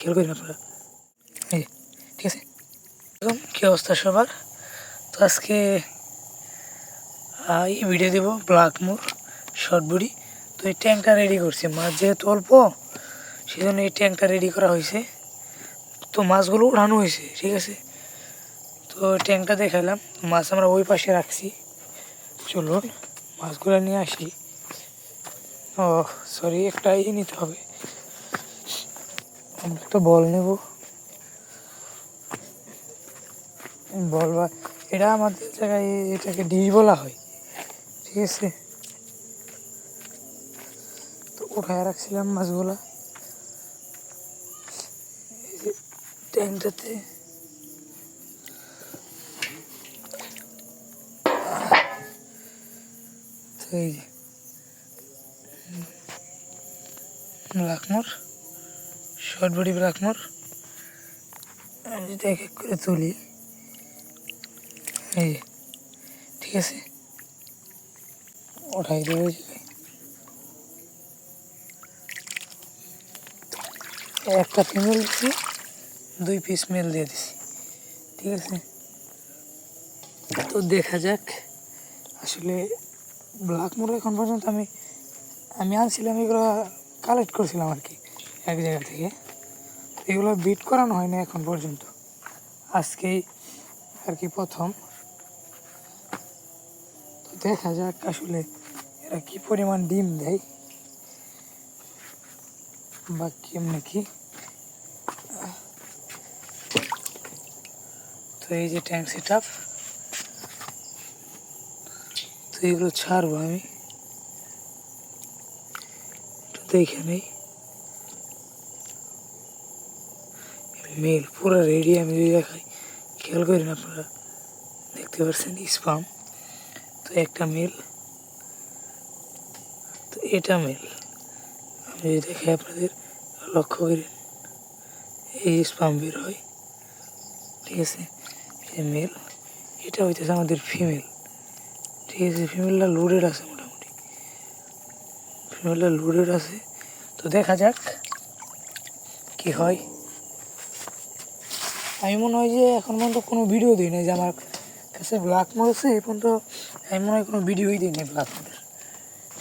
খেয়াল করেন আপনারা। এই ঠিক আছে, এখন কী অবস্থা সবার? তো আজকে এই ভিডিও দেবো ব্ল্যাকমোর শর্ট বডি। তো এই ট্যাঙ্কটা রেডি করছি, মাছ যেহেতু অল্প সেই জন্য এই ট্যাঙ্কটা রেডি করা হয়েছে। তো মাছগুলো উঠানো হয়েছে, ঠিক আছে। তো ট্যাঙ্কটা দেখালাম, মাছ আমরা ওই পাশে রাখছি। চলুন মাছগুলো নিয়ে আসি। ও সরি, একটা নিতে হবে, আমরা একটা বল নেব। বল বা এটা আমাদের জায়গায় এটাকে ডিশ বলা হয়, ঠিক আছে। তো উঠায় রাখছিলাম মাছগুলা ট্যাঙ্কটাতে। তো এই যে ব্ল্যাকমোর শর্ট বডি ব্ল্যাকমোর, আমি যদি এক এক করে তুলি, এই ঠিক আছে, ওঠাই দেবে। একটা ফিমেল দিচ্ছি, 2 পিস মেল দিয়ে দিছি, ঠিক আছে। তো দেখা যাক আসলে ব্ল্যাকমোর এখন পর্যন্ত আমি আনছিলাম, এগুলো কালেক্ট করছিলাম আর কি এক জায়গা থেকে। এগুলো বিট করানো হয় না এখন পর্যন্ত, আজকেই আর কি প্রথম। তো দেখা যাক আসলে এরা কী পরিমাণ ডিম দেয় বা কেমনি কি। তো এই যে ট্যাঙ্ক সেট আপ, তো এগুলো ছাড়বো আমি, একটু দেখে নেই। মেল পুরো রেডি, আমি যদি দেখাই খেয়াল করেন আপনারা, দেখতে পাচ্ছেন স্পাম। তো একটা মেল, তো এটা মেল, আমি যদি দেখাই আপনাদের লক্ষ্য করেন, এই স্পাম বের হয়, ঠিক আছে। এই মেল, এটা হইতেছে আমাদের ফিমেল, ঠিক আছে। ফিমেলটা লোডেড আছে, মোটামুটি ফিমেলটা লোডেড আছে। তো দেখা যাক কি হয়। আমি মনে হয় যে এখন পর্যন্ত কোনো ভিডিও দিই নাই যে আমার কাছে ব্ল্যাকমোর আছে, এই পর্যন্ত আমি মনে হয় কোনো ভিডিওই দিই নি ব্ল্যাকমোরের,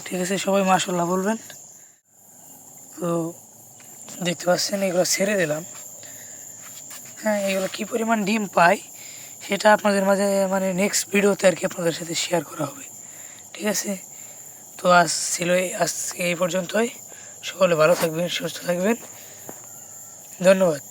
ঠিক আছে। সবাই মাশাআল্লাহ বলবেন। তো দেখতে পাচ্ছেন এগুলো ছেড়ে দিলাম। হ্যাঁ, এগুলো কী পরিমাণ ডিম পায় সেটা আপনাদের মাঝে মানে নেক্সট ভিডিওতে আর কি আপনাদের সাথে শেয়ার করা হবে, ঠিক আছে। তো আজকে এই পর্যন্তই। সকলে ভালো থাকবেন, সুস্থ থাকবেন, ধন্যবাদ।